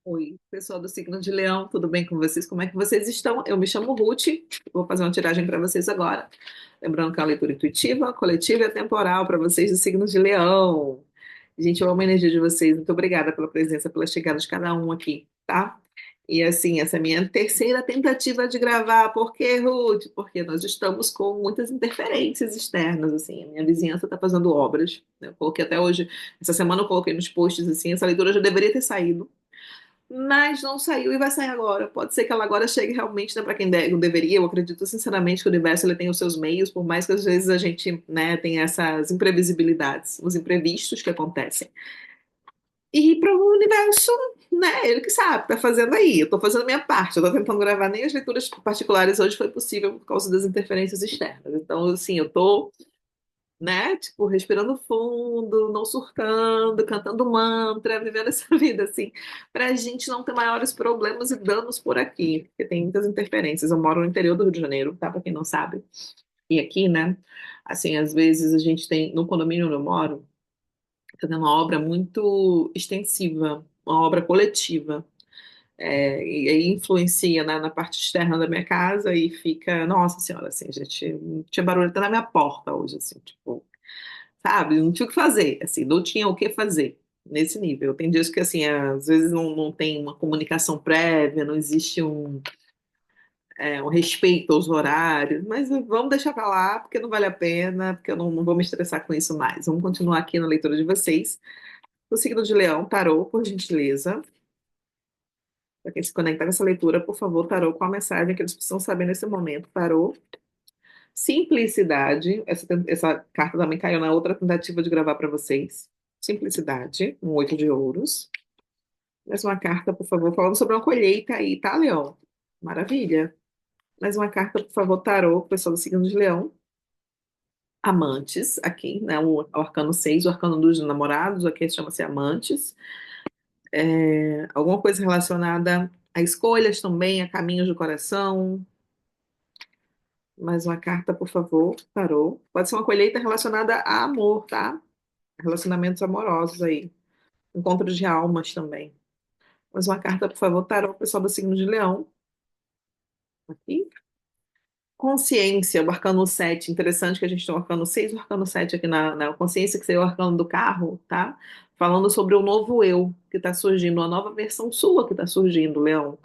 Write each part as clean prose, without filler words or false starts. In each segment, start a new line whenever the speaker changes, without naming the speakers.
Oi, pessoal do signo de Leão, tudo bem com vocês? Como é que vocês estão? Eu me chamo Ruth, vou fazer uma tiragem para vocês agora. Lembrando que é uma leitura intuitiva, coletiva e atemporal para vocês do signo de Leão. Gente, eu amo a energia de vocês. Muito obrigada pela presença, pela chegada de cada um aqui, tá? E assim, essa é a minha terceira tentativa de gravar. Por quê, Ruth? Porque nós estamos com muitas interferências externas, assim. A minha vizinhança está fazendo obras, né? Eu coloquei até hoje, essa semana eu coloquei nos posts, assim, essa leitura já deveria ter saído, mas não saiu e vai sair agora. Pode ser que ela agora chegue realmente, né, para quem deveria. Eu acredito sinceramente que o universo ele tem os seus meios, por mais que às vezes a gente, né, tenha essas imprevisibilidades, os imprevistos que acontecem. E para o universo, né, ele que sabe, tá fazendo aí. Eu tô fazendo a minha parte, eu tô tentando gravar, nem as leituras particulares hoje foi possível por causa das interferências externas. Então, assim, eu tô, né? Tipo, respirando fundo, não surtando, cantando mantra, vivendo essa vida, assim, pra gente não ter maiores problemas e danos por aqui, porque tem muitas interferências. Eu moro no interior do Rio de Janeiro, tá? Pra quem não sabe. E aqui, né? Assim, às vezes a gente tem, no condomínio onde eu moro, tá tendo uma obra muito extensiva, uma obra coletiva. E aí influencia na parte externa da minha casa e fica, nossa senhora, assim, gente, tinha barulho até na minha porta hoje, assim, tipo, sabe? Não tinha o que fazer, assim, não tinha o que fazer nesse nível. Tem dias que, assim, às vezes não tem uma comunicação prévia, não existe um respeito aos horários, mas vamos deixar pra lá, porque não vale a pena, porque eu não vou me estressar com isso mais. Vamos continuar aqui na leitura de vocês. O signo de Leão, tarô, por gentileza. Para quem se conectar com essa leitura, por favor, tarô, qual a mensagem que eles precisam saber nesse momento? Tarô. Simplicidade. Essa carta também caiu na outra tentativa de gravar para vocês. Simplicidade, um oito de ouros. Mais uma carta, por favor, falando sobre uma colheita aí, tá, Leão? Maravilha. Mais uma carta, por favor, tarô, pessoal do signo de Leão. Amantes, aqui, né? O arcano 6, o arcano dos namorados, aqui chama-se Amantes. Alguma coisa relacionada a escolhas também, a caminhos do coração. Mais uma carta, por favor, tarô. Pode ser uma colheita relacionada a amor, tá? Relacionamentos amorosos aí. Encontros de almas também. Mais uma carta, por favor, tarô, pessoal do signo de Leão. Aqui. Consciência, o arcano 7. Interessante que a gente tem o arcano 6 e o arcano 7 aqui na consciência, que seria o arcano do carro, tá? Falando sobre o novo eu que está surgindo, uma nova versão sua que está surgindo, Leão.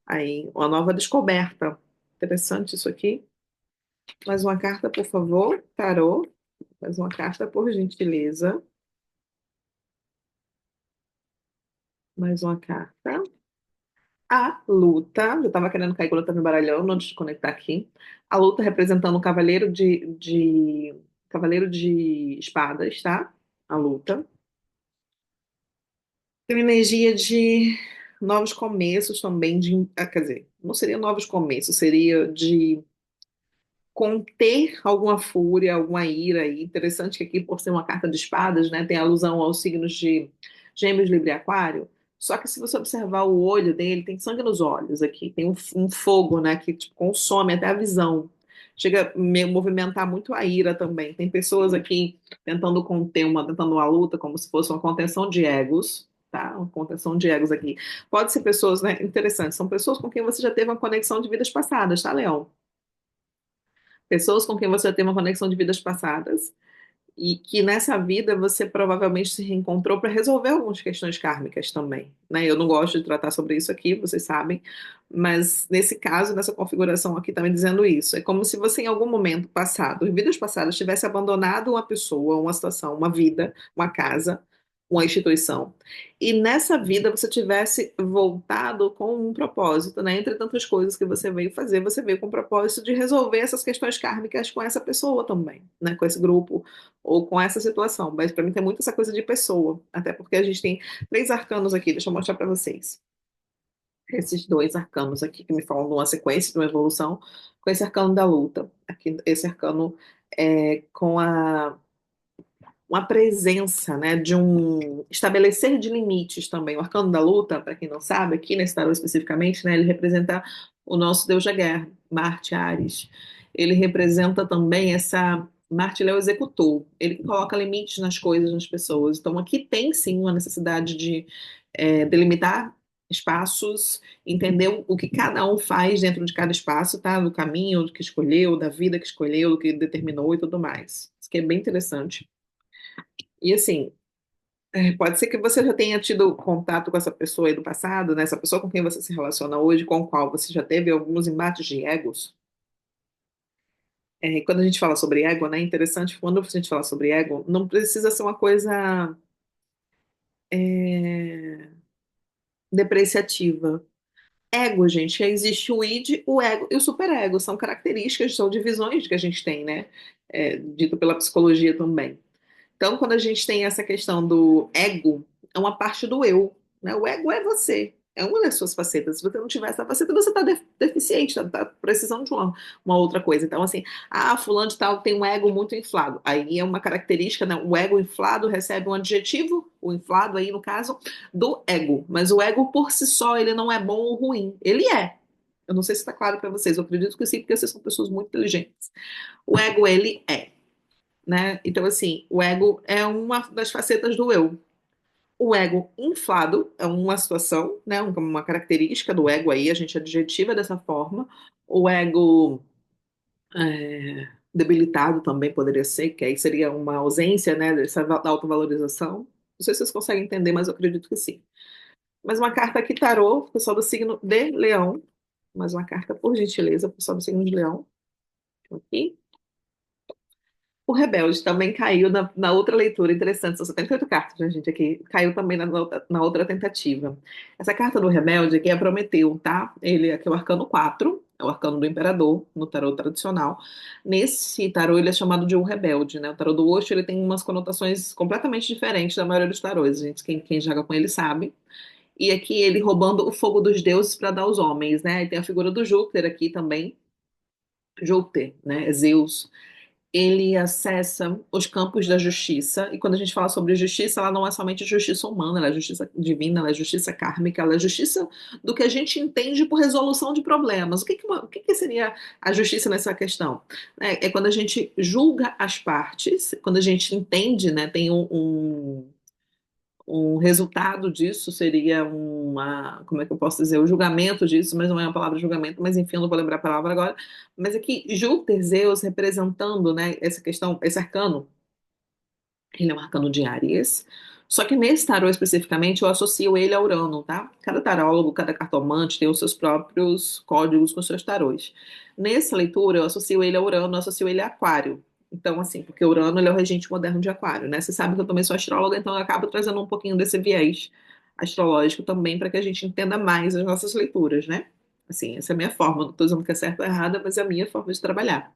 Aí, uma nova descoberta. Interessante isso aqui. Mais uma carta, por favor, tarô. Mais uma carta, por gentileza. Mais uma carta. A luta. Eu estava querendo cair quando eu estava embaralhando, antes de conectar aqui. A luta representando o Cavaleiro de espadas, tá? A luta. Tem uma energia de novos começos também, quer dizer, não seria novos começos, seria de conter alguma fúria, alguma ira aí. Interessante que aqui, por ser uma carta de espadas, né, tem alusão aos signos de Gêmeos, Libra e Aquário. Só que se você observar o olho dele, tem sangue nos olhos aqui, tem um fogo, né, que tipo, consome até a visão. Chega a movimentar muito a ira também. Tem pessoas aqui tentando conter tentando uma luta, como se fosse uma contenção de egos, tá? Uma contenção de egos aqui. Pode ser pessoas, né? Interessante, são pessoas com quem você já teve uma conexão de vidas passadas, tá, Leão? Pessoas com quem você tem uma conexão de vidas passadas e que nessa vida você provavelmente se reencontrou para resolver algumas questões kármicas também, né? Eu não gosto de tratar sobre isso aqui, vocês sabem, mas nesse caso, nessa configuração aqui, tá me dizendo isso. É como se você em algum momento passado, em vidas passadas, tivesse abandonado uma pessoa, uma situação, uma vida, uma casa, uma instituição. E nessa vida você tivesse voltado com um propósito, né? Entre tantas coisas que você veio fazer, você veio com o propósito de resolver essas questões kármicas com essa pessoa também, né? Com esse grupo ou com essa situação. Mas para mim tem muito essa coisa de pessoa, até porque a gente tem três arcanos aqui, deixa eu mostrar para vocês. Esses dois arcanos aqui que me falam de uma sequência, de uma evolução, com esse arcano da luta. Aqui, esse arcano com uma presença, né, de um estabelecer de limites também. O arcano da luta, para quem não sabe, aqui nesse tarô especificamente, né, ele representa o nosso deus da guerra, Marte Ares. Ele representa também essa Marte, ele é o executor, ele coloca limites nas coisas, nas pessoas. Então aqui tem sim uma necessidade de delimitar espaços, entender o que cada um faz dentro de cada espaço, tá? Do caminho que escolheu, da vida que escolheu, do que determinou e tudo mais. Isso que é bem interessante. E assim, pode ser que você já tenha tido contato com essa pessoa aí do passado, né? Essa pessoa com quem você se relaciona hoje, com a qual você já teve alguns embates de egos. Quando a gente fala sobre ego, né? É interessante, quando a gente fala sobre ego, não precisa ser uma coisa é, depreciativa. Ego, gente, existe o id, o ego e o superego. São características, são divisões que a gente tem, né? Dito pela psicologia também. Então, quando a gente tem essa questão do ego, é uma parte do eu, né? O ego é você, é uma das suas facetas. Se você não tiver essa faceta, você está deficiente, está precisando de uma outra coisa. Então, assim, fulano de tal tem um ego muito inflado. Aí é uma característica, né? O ego inflado recebe um adjetivo, o inflado aí, no caso, do ego. Mas o ego, por si só, ele não é bom ou ruim. Ele é. Eu não sei se está claro para vocês, eu acredito que sim, porque vocês são pessoas muito inteligentes. O ego, ele é, né? Então, assim, o ego é uma das facetas do eu. O ego inflado é uma situação, né? Uma característica do ego aí, a gente adjetiva dessa forma. O ego debilitado também poderia ser, que aí seria uma ausência, né, dessa autovalorização. Não sei se vocês conseguem entender, mas eu acredito que sim. Mais uma carta aqui, tarô, pessoal do signo de Leão. Mais uma carta, por gentileza, pessoal do signo de Leão. Aqui. O Rebelde também caiu na outra leitura, interessante, são 78 cartas, né, gente, aqui, caiu também na outra tentativa. Essa carta do Rebelde aqui é Prometeu, tá? Ele aqui é o arcano 4, é o arcano do Imperador, no tarô tradicional. Nesse tarô ele é chamado de um rebelde, né? O tarô do Osho, ele tem umas conotações completamente diferentes da maioria dos tarôs, gente, quem joga com ele sabe. E aqui ele roubando o fogo dos deuses para dar aos homens, né? E tem a figura do Júpiter aqui também, Júpiter, né? Zeus, ele acessa os campos da justiça, e quando a gente fala sobre justiça, ela não é somente justiça humana, ela é justiça divina, ela é justiça kármica, ela é justiça do que a gente entende por resolução de problemas. O que seria a justiça nessa questão? É quando a gente julga as partes, quando a gente entende, né, tem um resultado disso seria como é que eu posso dizer, o julgamento disso, mas não é uma palavra julgamento, mas enfim, eu não vou lembrar a palavra agora. Mas aqui, Júpiter, Zeus, representando, né, essa questão, esse arcano, ele é um arcano de Áries. Só que nesse tarô especificamente, eu associo ele a Urano, tá? Cada tarólogo, cada cartomante tem os seus próprios códigos com os seus tarôs. Nessa leitura, eu associo ele a Urano, eu associo ele a Aquário. Então, assim, porque Urano ele é o regente moderno de Aquário, né? Você sabe que eu também sou astróloga, então eu acabo trazendo um pouquinho desse viés astrológico também para que a gente entenda mais as nossas leituras, né? Assim, essa é a minha forma. Não estou dizendo que é certa ou errada, mas é a minha forma de trabalhar.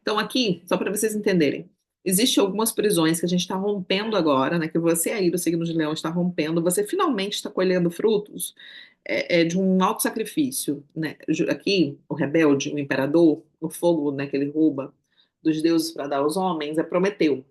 Então, aqui, só para vocês entenderem, existem algumas prisões que a gente está rompendo agora, né? Que você aí do signo de Leão está rompendo, você finalmente está colhendo frutos de um alto sacrifício, né? Aqui, o rebelde, o imperador, o fogo, né, que ele rouba dos deuses para dar aos homens, é Prometeu.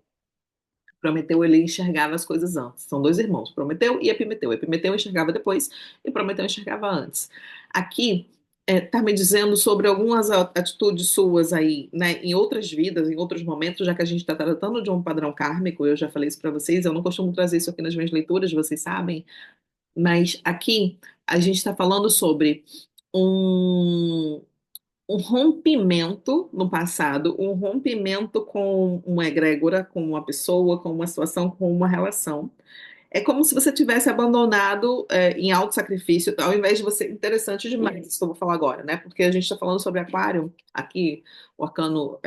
Prometeu, ele enxergava as coisas antes. São dois irmãos, Prometeu e Epimeteu. Epimeteu enxergava depois e Prometeu enxergava antes. Aqui está me dizendo sobre algumas atitudes suas aí, né, em outras vidas, em outros momentos, já que a gente está tratando de um padrão kármico, eu já falei isso para vocês, eu não costumo trazer isso aqui nas minhas leituras, vocês sabem, mas aqui a gente está falando sobre um um rompimento no passado, um rompimento com uma egrégora, com uma pessoa, com uma situação, com uma relação. É como se você tivesse abandonado em alto sacrifício, ao invés de você. Interessante demais isso que eu vou falar agora, né? Porque a gente está falando sobre Aquário, aqui, o arcano,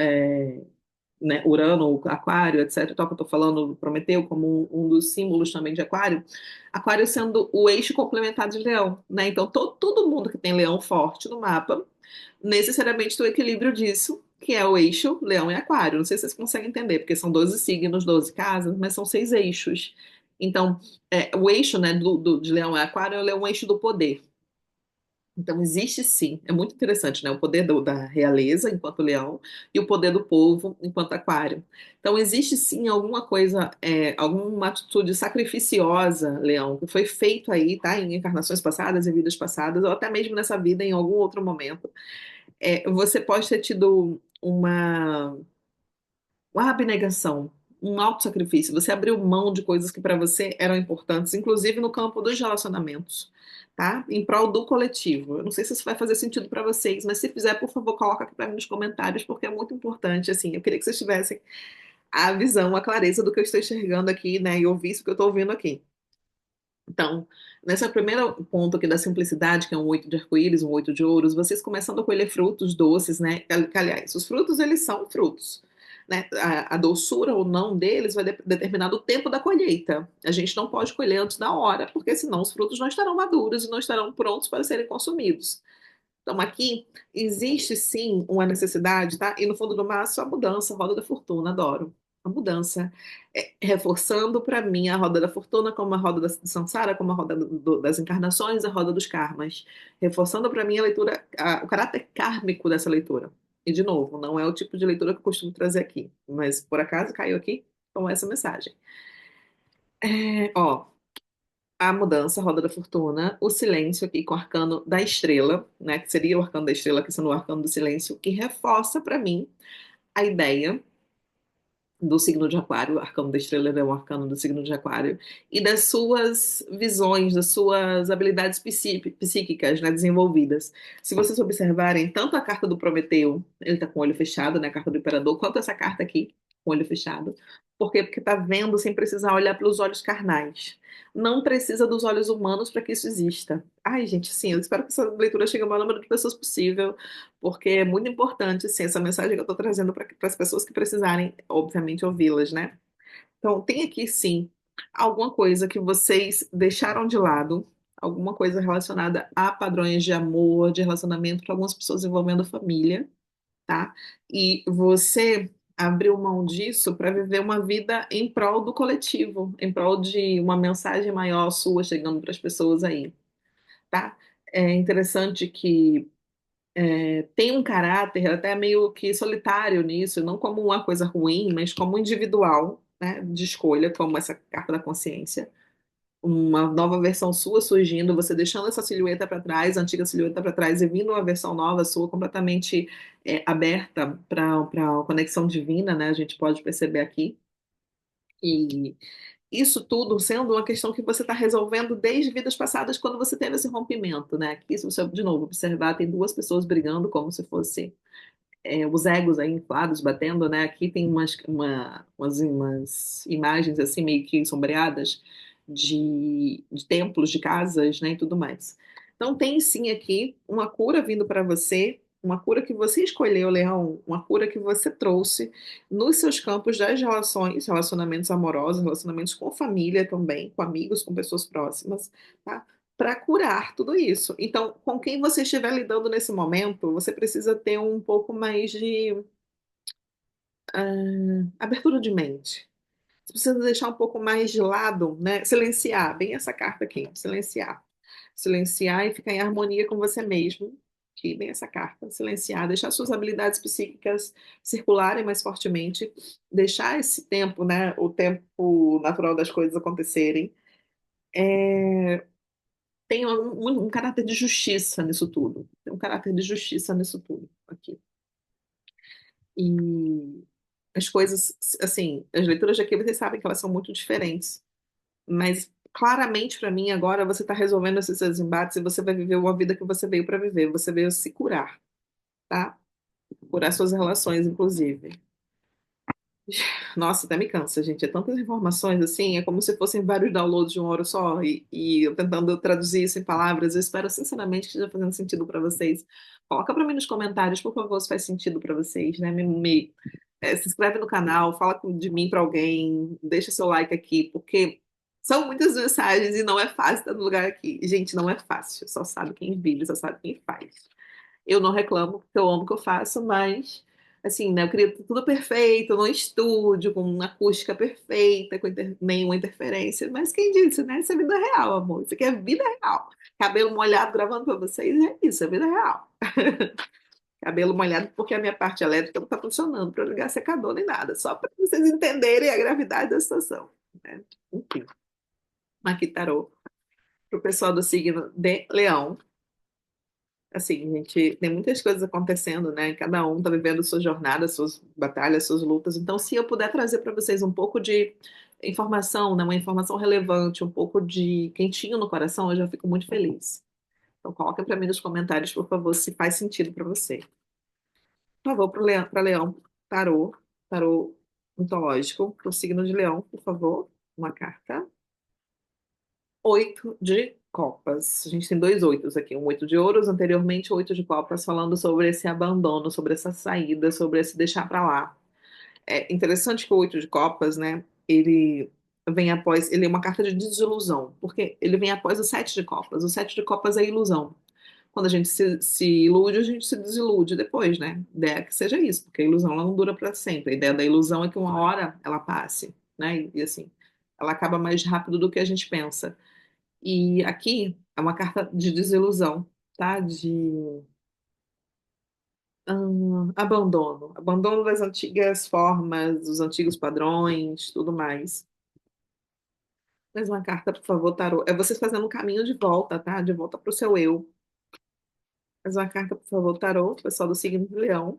né, Urano, Aquário, etc. Tal, que eu estou falando do Prometeu como um dos símbolos também de Aquário. Aquário sendo o eixo complementar de Leão, né? Então, todo mundo que tem Leão forte no mapa necessariamente tem o equilíbrio disso, que é o eixo Leão e Aquário. Não sei se vocês conseguem entender, porque são 12 signos, 12 casas, mas são seis eixos. Então, o eixo, né, de Leão e Aquário, ele é um eixo do poder. Então, existe sim, é muito interessante, né? O poder da realeza enquanto leão e o poder do povo enquanto aquário. Então, existe sim alguma coisa, alguma atitude sacrificiosa, leão, que foi feito aí, tá? Em encarnações passadas, em vidas passadas, ou até mesmo nessa vida, em algum outro momento. Você pode ter tido uma abnegação, um auto-sacrifício. Você abriu mão de coisas que para você eram importantes, inclusive no campo dos relacionamentos, tá? Em prol do coletivo. Eu não sei se isso vai fazer sentido para vocês, mas se fizer, por favor, coloca aqui para mim nos comentários, porque é muito importante, assim. Eu queria que vocês tivessem a visão, a clareza do que eu estou enxergando aqui, né? E ouvisse o que eu estou ouvindo aqui. Então, nesse primeiro ponto aqui da simplicidade, que é um oito de arco-íris, um oito de ouros, vocês começando a colher frutos doces, né? Aliás, os frutos, eles são frutos, né? A doçura ou não deles vai determinar o tempo da colheita. A gente não pode colher antes da hora, porque senão os frutos não estarão maduros e não estarão prontos para serem consumidos. Então, aqui existe sim uma necessidade, tá? E no fundo do mar, só a mudança, a roda da fortuna, adoro. A mudança. Reforçando para mim a roda da fortuna como a roda da samsara, como a roda das encarnações, a roda dos karmas. Reforçando para mim a leitura, o caráter kármico dessa leitura. E, de novo, não é o tipo de leitura que eu costumo trazer aqui, mas por acaso caiu aqui com essa mensagem. Ó, a mudança, a roda da fortuna, o silêncio aqui com o arcano da estrela, né, que seria o arcano da estrela, que sendo o arcano do silêncio, que reforça para mim a ideia do signo de Aquário, o arcano da estrela é o arcano do signo de Aquário, e das suas visões, das suas habilidades psíquicas, né, desenvolvidas. Se vocês observarem, tanto a carta do Prometeu, ele está com o olho fechado, né, a carta do Imperador, quanto essa carta aqui, com o olho fechado. Por quê? Porque está vendo sem precisar olhar pelos olhos carnais. Não precisa dos olhos humanos para que isso exista. Ai, gente, sim, eu espero que essa leitura chegue ao maior número de pessoas possível, porque é muito importante, assim, essa mensagem que eu estou trazendo para as pessoas que precisarem, obviamente, ouvi-las, né? Então, tem aqui, sim, alguma coisa que vocês deixaram de lado, alguma coisa relacionada a padrões de amor, de relacionamento para algumas pessoas envolvendo família, tá? E você abriu mão disso para viver uma vida em prol do coletivo, em prol de uma mensagem maior sua chegando para as pessoas aí, tá? É interessante que tem um caráter até meio que solitário nisso, não como uma coisa ruim, mas como individual, né, de escolha, como essa carta da consciência. Uma nova versão sua surgindo, você deixando essa silhueta para trás, a antiga silhueta para trás, e vindo uma versão nova sua, completamente aberta para a conexão divina, né? A gente pode perceber aqui. E isso tudo sendo uma questão que você está resolvendo desde vidas passadas, quando você teve esse rompimento, né? Aqui, se você, de novo, observar, tem duas pessoas brigando como se fosse os egos aí inflados, batendo, né? Aqui tem umas imagens assim meio que sombreadas de templos, de casas, né? E tudo mais. Então tem sim aqui uma cura vindo para você, uma cura que você escolheu, Leão, uma cura que você trouxe nos seus campos das relações, relacionamentos amorosos, relacionamentos com família também, com amigos, com pessoas próximas, tá? Para curar tudo isso. Então, com quem você estiver lidando nesse momento, você precisa ter um pouco mais de abertura de mente. Você precisa deixar um pouco mais de lado, né? Silenciar, bem essa carta aqui, silenciar. Silenciar e ficar em harmonia com você mesmo. Aqui, bem essa carta, silenciar, deixar suas habilidades psíquicas circularem mais fortemente, deixar esse tempo, né? O tempo natural das coisas acontecerem. Tem um caráter de justiça nisso tudo. Tem um caráter de justiça nisso tudo aqui. E as coisas, assim, as leituras de aqui vocês sabem que elas são muito diferentes. Mas claramente para mim agora você está resolvendo esses seus embates e você vai viver uma vida que você veio para viver. Você veio se curar, tá? Curar suas relações, inclusive. Nossa, até me cansa, gente. É tantas informações assim, é como se fossem vários downloads de uma hora só, e eu tentando traduzir isso em palavras. Eu espero sinceramente que esteja fazendo sentido para vocês. Coloca para mim nos comentários, por favor, se faz sentido para vocês, né? Se inscreve no canal, fala de mim para alguém, deixa seu like aqui, porque são muitas mensagens e não é fácil estar no lugar aqui. Gente, não é fácil, só sabe quem vive, só sabe quem faz. Eu não reclamo, porque eu amo o que eu faço, mas, assim, né, eu queria tudo perfeito, num estúdio, com uma acústica perfeita, com nenhuma interferência. Mas quem disse, né? Isso é vida real, amor. Isso aqui é vida real. Cabelo molhado gravando pra vocês, é isso, é vida real. Cabelo molhado porque a minha parte elétrica não tá funcionando para ligar secador nem nada, só para vocês entenderem a gravidade da situação, né? Enfim, aqui tarô pro pessoal do signo de Leão. Assim, a gente tem muitas coisas acontecendo, né? Cada um tá vivendo sua jornada, suas batalhas, suas lutas. Então, se eu puder trazer para vocês um pouco de informação, né? Uma informação relevante, um pouco de quentinho no coração, eu já fico muito feliz. Então, coloca para mim nos comentários, por favor, se faz sentido para você. Por favor, para Leão, tarô, tarô mitológico, pro signo de Leão, por favor, uma carta. Oito de copas. A gente tem dois oitos aqui, um oito de ouros, anteriormente oito de copas, falando sobre esse abandono, sobre essa saída, sobre esse deixar pra lá. É interessante que o oito de copas, né, ele vem após, ele é uma carta de desilusão, porque ele vem após o sete de copas. O sete de copas é ilusão. Quando a gente se ilude, a gente se desilude depois, né? A ideia é que seja isso, porque a ilusão ela não dura para sempre. A ideia da ilusão é que uma hora ela passe, né? E assim, ela acaba mais rápido do que a gente pensa. E aqui é uma carta de desilusão, tá? De abandono. Abandono das antigas formas, dos antigos padrões, tudo mais. Mais uma carta, por favor, tarô. É vocês fazendo um caminho de volta, tá? De volta pro seu eu. Mais uma carta, por favor, tarô, pessoal do signo de Leão.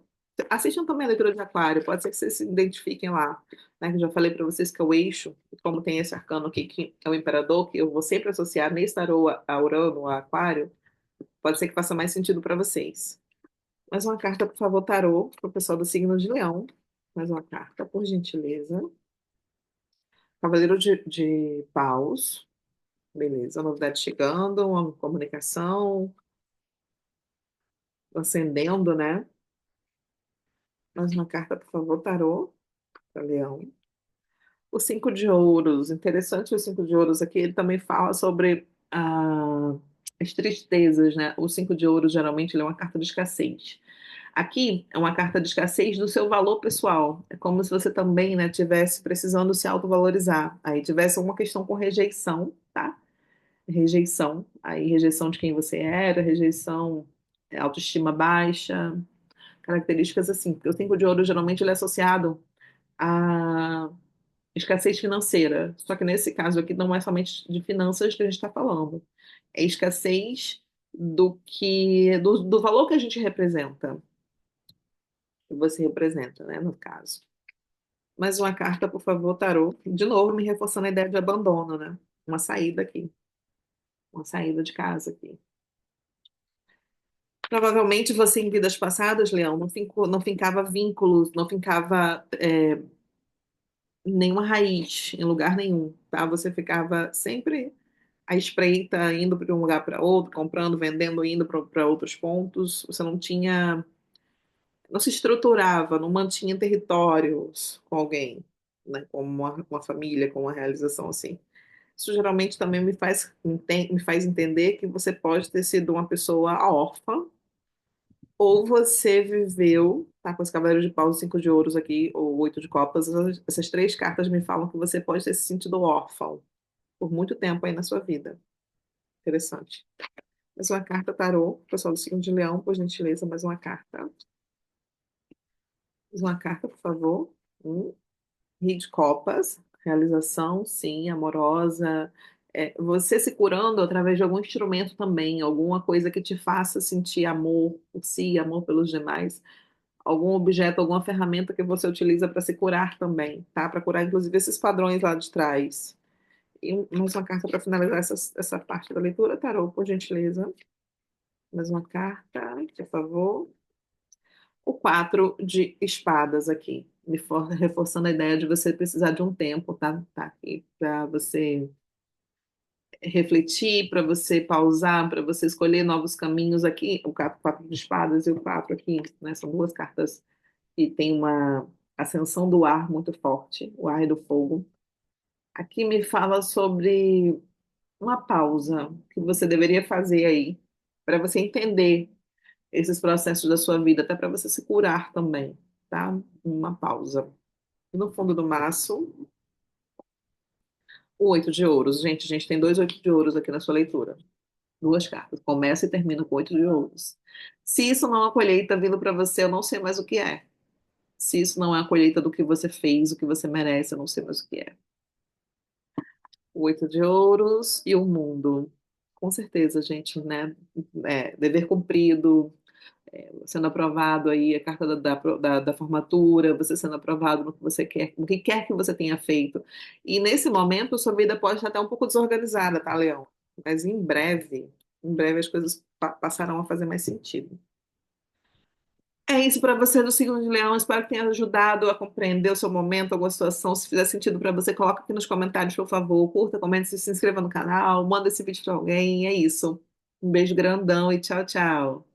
Assistam também a leitura de Aquário, pode ser que vocês se identifiquem lá, né? Que eu já falei para vocês que é o eixo, e como tem esse arcano aqui, que é o imperador, que eu vou sempre associar nesse tarô a Urano, a Aquário, pode ser que faça mais sentido para vocês. Mais uma carta, por favor, tarô, para o pessoal do signo de Leão. Mais uma carta, por gentileza. Cavaleiro de Paus. Beleza, novidade chegando, uma comunicação, acendendo, né? Mais uma carta, por favor, tarô, para Leão. O cinco de ouros, interessante o cinco de ouros aqui, ele também fala sobre as tristezas, né? O cinco de ouros, geralmente, ele é uma carta de escassez. Aqui é uma carta de escassez do seu valor pessoal. É como se você também, né, tivesse precisando se autovalorizar. Aí tivesse uma questão com rejeição, tá? Rejeição. Aí rejeição de quem você era, rejeição, autoestima baixa, características assim. Porque o cinco de ouro geralmente ele é associado a escassez financeira. Só que nesse caso aqui não é somente de finanças que a gente está falando. É escassez do valor que a gente representa, que você representa, né, no caso. Mais uma carta, por favor, tarô. De novo, me reforçando a ideia de abandono, né? Uma saída aqui, uma saída de casa aqui. Provavelmente você, em vidas passadas, Leão, não fincava vínculos, não fincava nenhuma raiz em lugar nenhum, tá? Você ficava sempre à espreita, indo de um lugar para outro, comprando, vendendo, indo para outros pontos. Você não se estruturava, não mantinha territórios com alguém, né? Como uma família, com uma realização assim. Isso geralmente também me faz entender que você pode ter sido uma pessoa órfã, ou você viveu, tá? Com esse cavaleiro de paus, cinco de ouros aqui, ou oito de copas, essas três cartas me falam que você pode ter se sentido órfão por muito tempo aí na sua vida. Interessante. Mais uma carta tarô, pessoal do signo de Leão, por gentileza, mais uma carta. Mais uma carta, por favor. Rei de copas, realização, sim, amorosa. Você se curando através de algum instrumento também, alguma coisa que te faça sentir amor por si, amor pelos demais. Algum objeto, alguma ferramenta que você utiliza para se curar também, tá? Para curar, inclusive, esses padrões lá de trás. E mais uma carta para finalizar essa parte da leitura, tarô, por gentileza. Mais uma carta, por favor. O quatro de espadas aqui, reforçando a ideia de você precisar de um tempo, tá? Tá aqui para você refletir, para você pausar, para você escolher novos caminhos aqui. O quatro de espadas e o quatro aqui, né? São duas cartas que tem uma ascensão do ar muito forte, o ar e do fogo. Aqui me fala sobre uma pausa que você deveria fazer aí, para você entender esses processos da sua vida, até para você se curar também, tá? Uma pausa. No fundo do maço, o oito de ouros. Gente, a gente tem dois oito de ouros aqui na sua leitura. Duas cartas. Começa e termina com oito de ouros. Se isso não é uma colheita vindo para você, eu não sei mais o que é. Se isso não é a colheita do que você fez, o que você merece, eu não sei mais o que é. O oito de ouros e o mundo. Com certeza, gente, né? Dever cumprido, sendo aprovado aí a carta da formatura, você sendo aprovado no que você quer, no que quer que você tenha feito. E nesse momento, sua vida pode estar até um pouco desorganizada, tá, Leão? Mas em breve as coisas passarão a fazer mais sentido. É isso para você do signo de Leão. Espero que tenha ajudado a compreender o seu momento, alguma situação. Se fizer sentido para você, coloca aqui nos comentários, por favor. Curta, comente, se inscreva no canal, manda esse vídeo para alguém. É isso. Um beijo grandão e tchau, tchau.